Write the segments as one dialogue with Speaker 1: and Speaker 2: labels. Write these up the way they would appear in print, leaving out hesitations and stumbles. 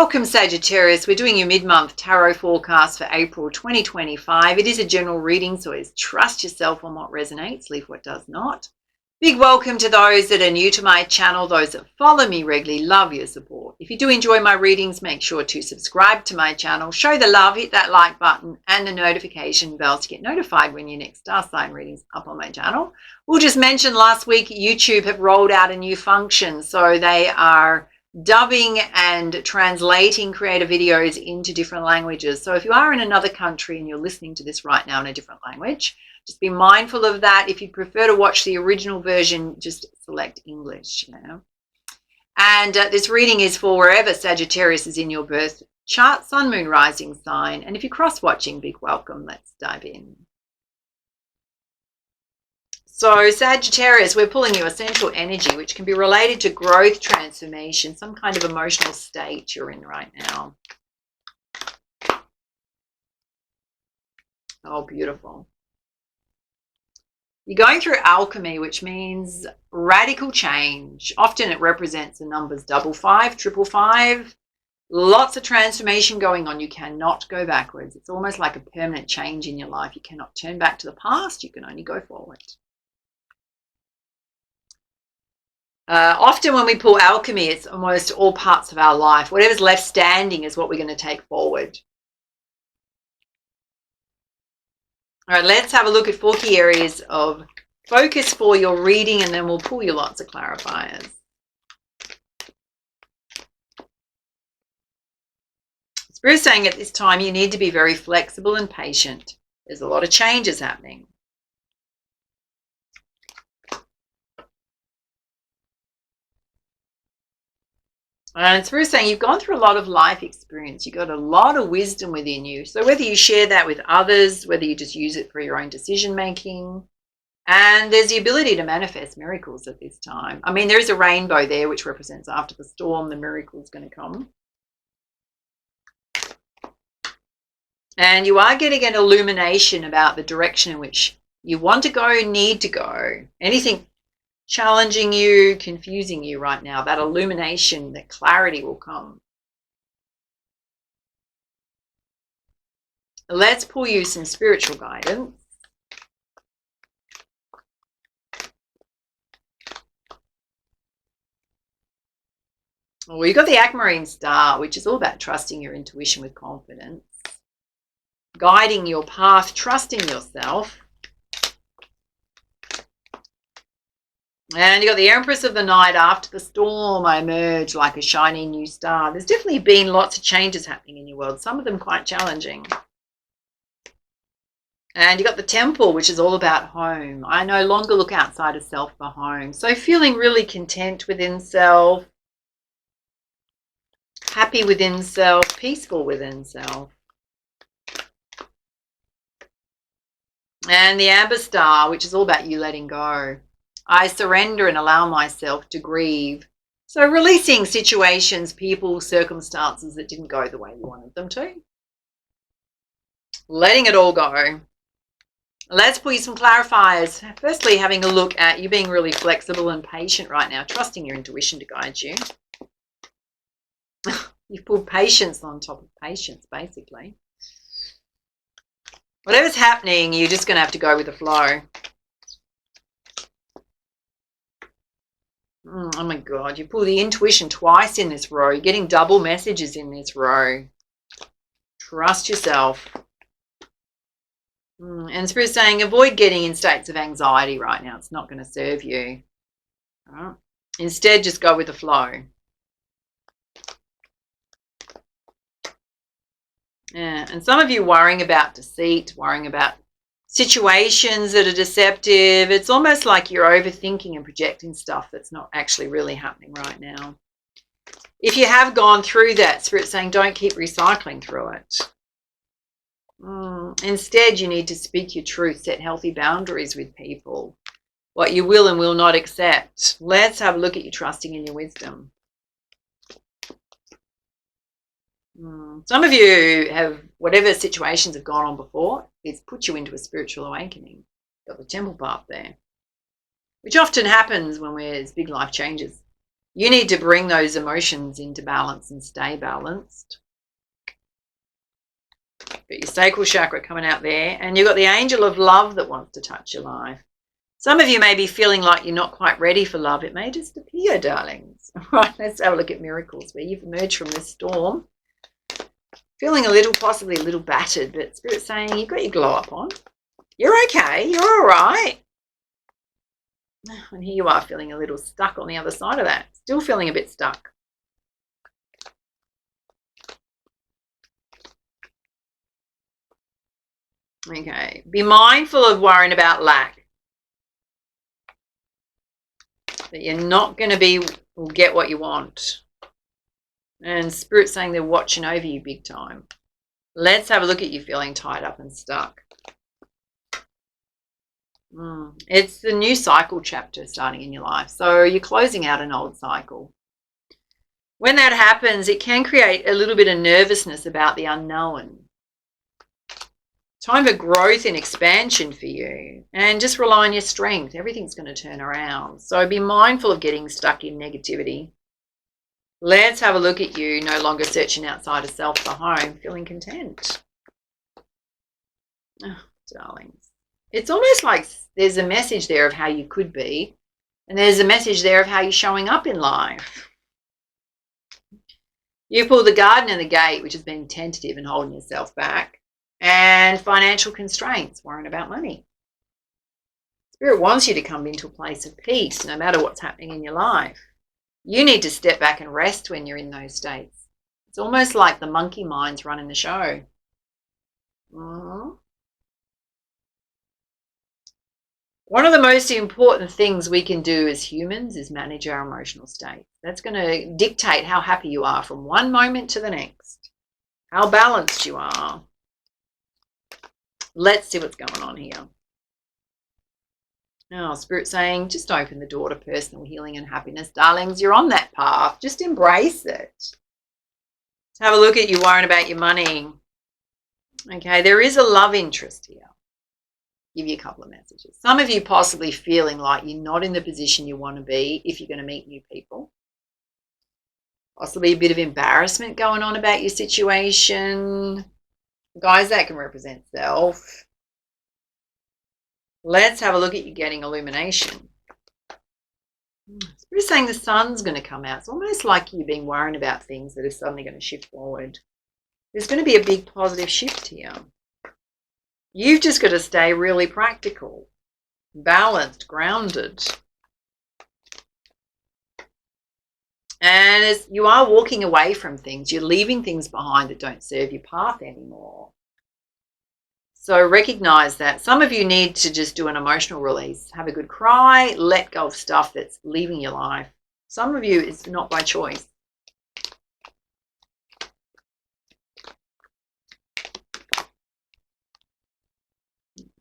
Speaker 1: Welcome, Sagittarius. We're doing your mid-month tarot forecast for April 2025. It is a general reading, so trust yourself on what resonates, leave what does not. Big welcome to those that are new to my channel, those that follow me regularly. Love your support. If you do enjoy my readings, make sure to subscribe to my channel, show the love, hit that like button and the notification bell to get notified when your next star sign readings up on my channel. We'll just mention last week YouTube have rolled out a new function, so they are dubbing and translating creator videos into different languages. So if you are in another country and you're listening to this right now in a different language, just be mindful of that. If you prefer to watch the original version, just select English. And this reading is for wherever Sagittarius is in your birth chart, sun, moon, rising sign. And if you're cross-watching, big welcome. Let's dive in. So Sagittarius, we're pulling you essential energy, which can be related to growth, transformation, some kind of emotional state you're in right now. Oh, beautiful. You're going through alchemy, which means radical change. Often it represents the numbers 55, 555. Lots of transformation going on. You cannot go backwards. It's almost like a permanent change in your life. You cannot turn back to the past. You can only go forward. Often when we pull alchemy, it's almost all parts of our life. Whatever's left standing is what we're going to take forward. All right, let's have a look at 4 key areas of focus for your reading, and then we'll pull you lots of clarifiers. Spirit is saying at this time you need to be very flexible and patient. There's a lot of changes happening. And Spirit is saying you've gone through a lot of life experience. You've got a lot of wisdom within you. So whether you share that with others, whether you just use it for your own decision making, and there's the ability to manifest miracles at this time. I mean, there is a rainbow there, which represents after the storm, the miracle is going to come. And you are getting an illumination about the direction in which you want to go, need to go. Anything challenging you, confusing you right now, that illumination, that clarity will come. Let's pull you some spiritual guidance. Well, you've got the aquamarine star, which is all about trusting your intuition with confidence, guiding your path, trusting yourself. And you got the Empress of the Night. After the storm, I emerge like a shining new star. There's definitely been lots of changes happening in your world, some of them quite challenging. And you got the Temple, which is all about home. I no longer look outside of self for home. So feeling really content within self, happy within self, peaceful within self. And the Amber Star, which is all about you letting go. I surrender and allow myself to grieve. So releasing situations, people, circumstances that didn't go the way you wanted them to. Letting it all go. Let's pull you some clarifiers. Firstly, having a look at you being really flexible and patient right now, trusting your intuition to guide you. You've pulled patience on top of patience, basically. Whatever's happening, you're just going to have to go with the flow. Oh my God, you pull the intuition twice in this row. You're getting double messages in this row. Trust yourself. And Spirit's saying avoid getting in states of anxiety right now. It's not going to serve you. All right. Instead, just go with the flow. Yeah, and some of you worrying about deceit, worrying about situations that are deceptive. It's almost like you're overthinking and projecting stuff that's not actually really happening right now. If you have gone through that, Spirit's saying don't keep recycling through it. Instead, you need to speak your truth, set healthy boundaries with people, what you will and will not accept. Let's have a look at you trusting in your wisdom. Some of you have, whatever situations have gone on before, it's put you into a spiritual awakening. Got the temple path there, which often happens when there's big life changes. You need to bring those emotions into balance and stay balanced. Got your sacral chakra coming out there, and you've got the angel of love that wants to touch your life. Some of you may be feeling like you're not quite ready for love. It may just appear, darlings. All right, let's have a look at miracles where you've emerged from this storm. Feeling possibly a little battered, but Spirit's saying you've got your glow up on. You're okay. You're all right. And here you are feeling a little stuck on the other side of that. Still feeling a bit stuck. Okay. Be mindful of worrying about lack. That you're not going to get what you want. And Spirit's saying they're watching over you big time. Let's have a look at you feeling tied up and stuck. It's the new cycle chapter starting in your life. So you're closing out an old cycle. When that happens, it can create a little bit of nervousness about the unknown. Time for growth and expansion for you. And just rely on your strength. Everything's going to turn around. So be mindful of getting stuck in negativity. Let's have a look at you no longer searching outside of self for home, feeling content. Oh, darlings. It's almost like there's a message there of how you could be, and there's a message there of how you're showing up in life. You pull the garden and the gate, which has been tentative and holding yourself back, and financial constraints, worrying about money. Spirit wants you to come into a place of peace no matter what's happening in your life. You need to step back and rest when you're in those states. It's almost like the monkey mind's running the show. One of the most important things we can do as humans is manage our emotional state. That's going to dictate how happy you are from one moment to the next, how balanced you are. Let's see what's going on here. Oh, Spirit saying, just open the door to personal healing and happiness. Darlings, you're on that path. Just embrace it. Let's have a look at you worrying about your money. Okay, there is a love interest here. Give you a couple of messages. Some of you possibly feeling like you're not in the position you want to be if you're going to meet new people. Possibly a bit of embarrassment going on about your situation. Guys, that can represent self. Let's have a look at you getting illumination. Spirit's saying the sun's going to come out. It's almost like you've been worrying about things that are suddenly going to shift forward. There's going to be a big positive shift here. You've just got to stay really practical, balanced, grounded. And as you are walking away from things, you're leaving things behind that don't serve your path anymore. So recognize that. Some of you need to just do an emotional release. Have a good cry, let go of stuff that's leaving your life. Some of you, it's not by choice.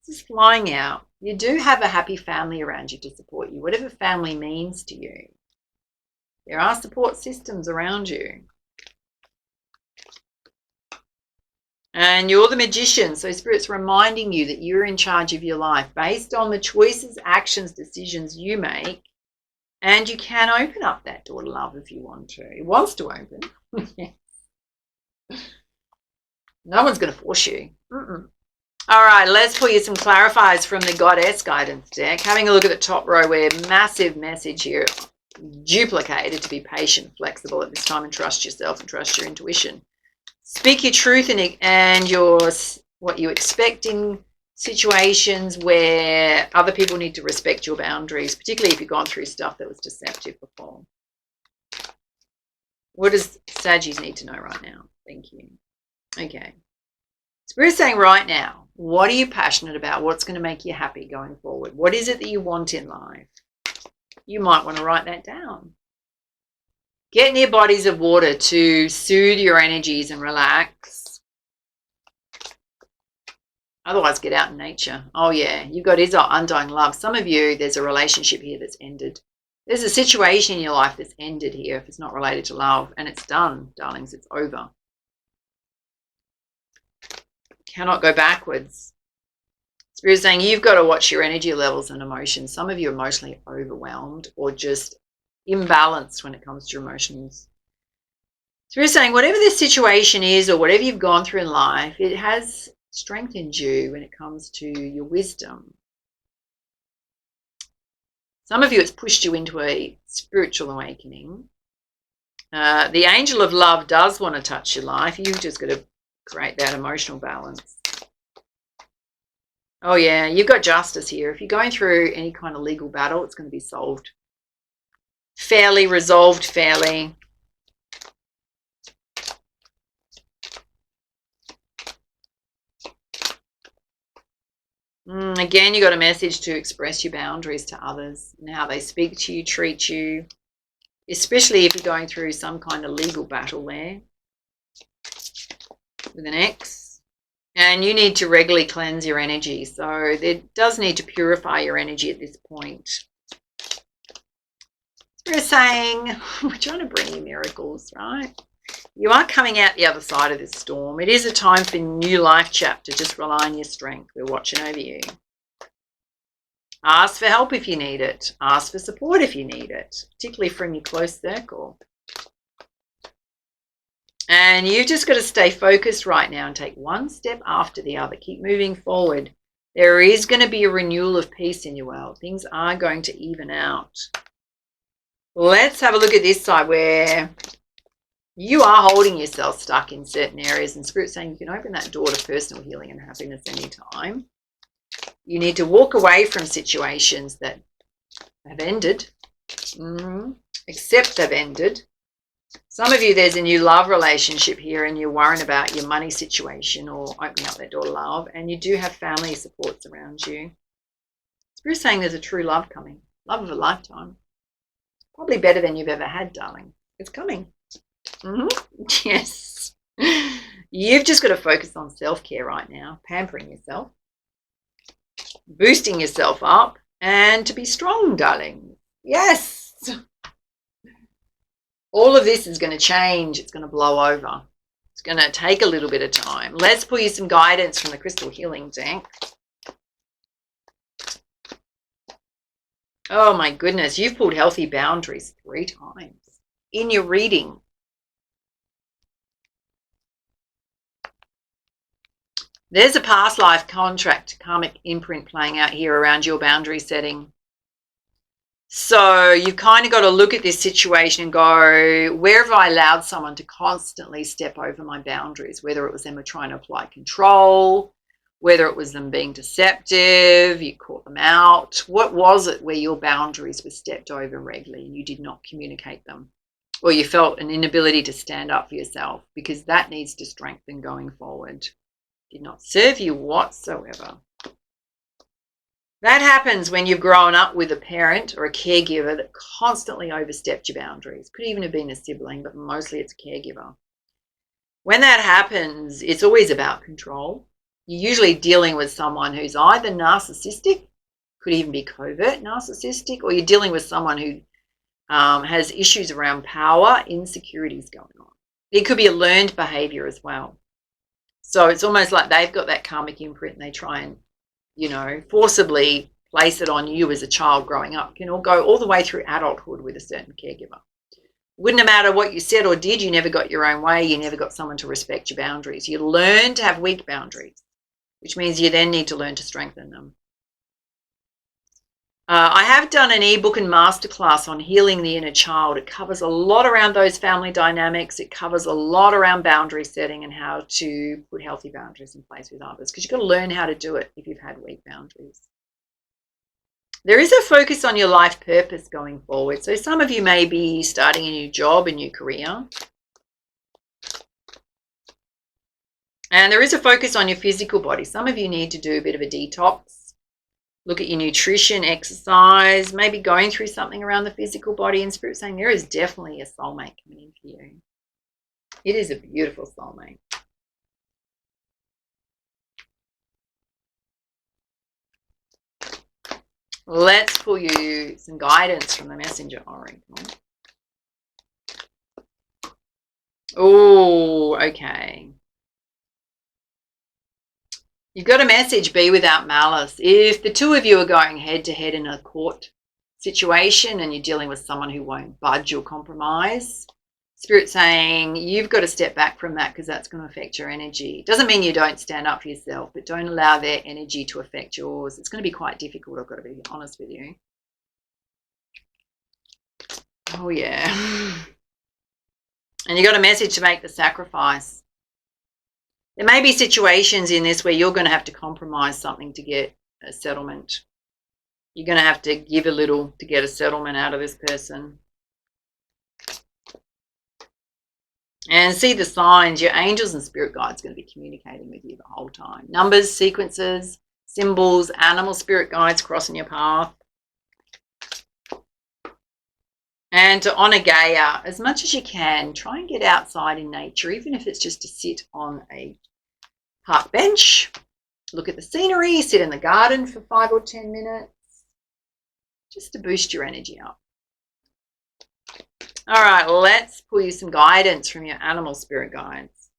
Speaker 1: This is flying out. You do have a happy family around you to support you, whatever family means to you. There are support systems around you. And you're the magician, so Spirit's reminding you that you're in charge of your life based on the choices, actions, decisions you make. And you can open up that door to love if you want to. It wants to open. No one's going to force you. All right, let's pull you some clarifiers from the Goddess Guidance deck. Having a look at the top row where massive message here, duplicated to be patient, flexible at this time and trust yourself and trust your intuition. Speak your truth and what you expect in situations where other people need to respect your boundaries, particularly if you've gone through stuff that was deceptive before. What does Saggies need to know right now? Thank you. Okay. Spirit's saying right now, what are you passionate about? What's going to make you happy going forward? What is it that you want in life? You might want to write that down. Get near bodies of water to soothe your energies and relax. Otherwise, get out in nature. Oh, yeah, you've got his undying love. Some of you, there's a relationship here that's ended. There's a situation in your life that's ended here if it's not related to love. And it's done, darlings. It's over. Cannot go backwards. Spirit is saying you've got to watch your energy levels and emotions. Some of you are emotionally overwhelmed or just imbalanced when it comes to your emotions. So we're saying whatever this situation is or whatever you've gone through in life, it has strengthened you when it comes to your wisdom. Some of you, it's pushed you into a spiritual awakening. The angel of love does want to touch your life. You've just got to create that emotional balance. Oh yeah, you've got justice here. If you're going through any kind of legal battle, it's going to be solved fairly, resolved fairly. Again, you got a message to express your boundaries to others and how they speak to you, treat you, especially if you're going through some kind of legal battle there with an ex. And you need to regularly cleanse your energy. So it does need to purify your energy at this point. We're saying we're trying to bring you miracles, right? You are coming out the other side of this storm. It is a time for a new life chapter. Just rely on your strength. We're watching over you. Ask for help if you need it. Ask for support if you need it, particularly from your close circle. And you've just got to stay focused right now and take one step after the other. Keep moving forward. There is going to be a renewal of peace in your world. Things are going to even out. Let's have a look at this side where you are holding yourself stuck in certain areas, and Spirit's saying you can open that door to personal healing and happiness anytime. You need to walk away from situations that have ended. Accept they've ended. Some of you, there's a new love relationship here and you're worrying about your money situation or opening up that door to love, and you do have family supports around you. Spirit's saying there's a true love coming. Love of a lifetime. Probably better than you've ever had, darling. It's coming. Yes. You've just got to focus on self-care right now, pampering yourself, boosting yourself up, and to be strong, darling. Yes. All of this is going to change. It's going to blow over. It's going to take a little bit of time. Let's pull you some guidance from the Crystal Healing Deck. Oh my goodness, you've pulled healthy boundaries 3 times in your reading. There's a past life contract, karmic imprint playing out here around your boundary setting. So you've kind of got to look at this situation and go, where have I allowed someone to constantly step over my boundaries? Whether it was them trying to apply control, whether it was them being deceptive, you caught them out. What was it where your boundaries were stepped over regularly and you did not communicate them? Or you felt an inability to stand up for yourself, because that needs to strengthen going forward. Did not serve you whatsoever. That happens when you've grown up with a parent or a caregiver that constantly overstepped your boundaries. Could even have been a sibling, but mostly it's a caregiver. When that happens, it's always about control. You're usually dealing with someone who's either narcissistic, could even be covert narcissistic, or you're dealing with someone who has issues around power, insecurities going on. It could be a learned behavior as well. So it's almost like they've got that karmic imprint and they try and, forcibly place it on you as a child growing up. It can all go all the way through adulthood with a certain caregiver. Wouldn't have mattered what you said or did, you never got your own way, you never got someone to respect your boundaries. You learn to have weak boundaries, which means you then need to learn to strengthen them. I have done an ebook and masterclass on healing the inner child. It covers a lot around those family dynamics. It covers a lot around boundary setting and how to put healthy boundaries in place with others, because you've got to learn how to do it if you've had weak boundaries. There is a focus on your life purpose going forward. So some of you may be starting a new job, a new career. And there is a focus on your physical body. Some of you need to do a bit of a detox. Look at your nutrition, exercise, maybe going through something around the physical body. And Spirit saying there is definitely a soulmate coming in for you. It is a beautiful soulmate. Let's pull you some guidance from the Messenger Oracle. Oh, okay. You've got a message, be without malice. If the two of you are going head to head in a court situation and you're dealing with someone who won't budge or compromise, Spirit saying you've got to step back from that because that's going to affect your energy. Doesn't mean you don't stand up for yourself, but don't allow their energy to affect yours. It's going to be quite difficult, I've got to be honest with you. Oh, yeah. And you got a message to make the sacrifice. There may be situations in this where you're going to have to compromise something to get a settlement. You're going to have to give a little to get a settlement out of this person. And see the signs. Your angels and spirit guides are going to be communicating with you the whole time. Numbers, sequences, symbols, animal spirit guides crossing your path. And to honor Gaia, as much as you can, try and get outside in nature, even if it's just to sit on a park bench, look at the scenery, sit in the garden for 5 or 10 minutes, just to boost your energy up. All right, let's pull you some guidance from your animal spirit guides.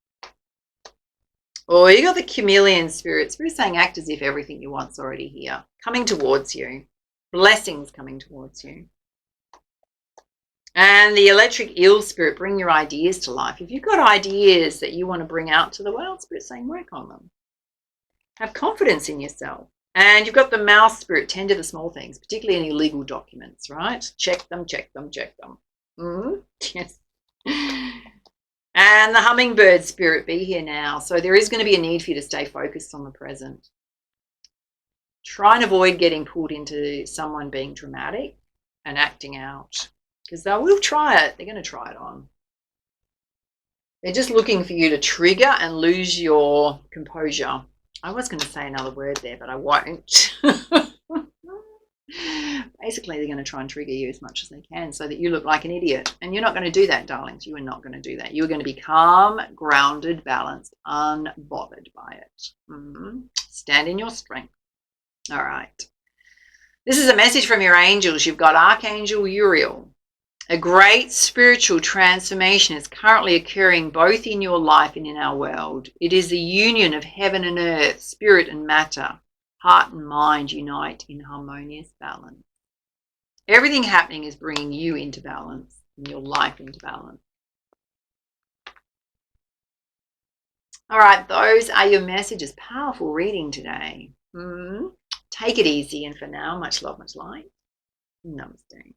Speaker 1: Oh, you got the chameleon spirit. Spirit saying act as if everything you want's already here, coming towards you. Blessings coming towards you. And the electric eel spirit, bring your ideas to life. If you've got ideas that you want to bring out to the world, Spirit saying work on them. Have confidence in yourself. And you've got the mouse spirit, tend to the small things, particularly any legal documents, right? Check them, check them, check them. Yes. And the hummingbird spirit, be here now. So there is going to be a need for you to stay focused on the present. Try and avoid getting pulled into someone being dramatic and acting out. Because they will try it. They're going to try it on. They're just looking for you to trigger and lose your composure. I was going to say another word there, but I won't. Basically, they're going to try and trigger you as much as they can so that you look like an idiot. And you're not going to do that, darlings. You are not going to do that. You're going to be calm, grounded, balanced, unbothered by it. Stand in your strength. All right. This is a message from your angels. You've got Archangel Uriel. A great spiritual transformation is currently occurring both in your life and in our world. It is the union of heaven and earth, spirit and matter. Heart and mind unite in harmonious balance. Everything happening is bringing you into balance and your life into balance. All right, those are your messages. Powerful reading today. Take it easy, and for now, much love, much light. Namaste.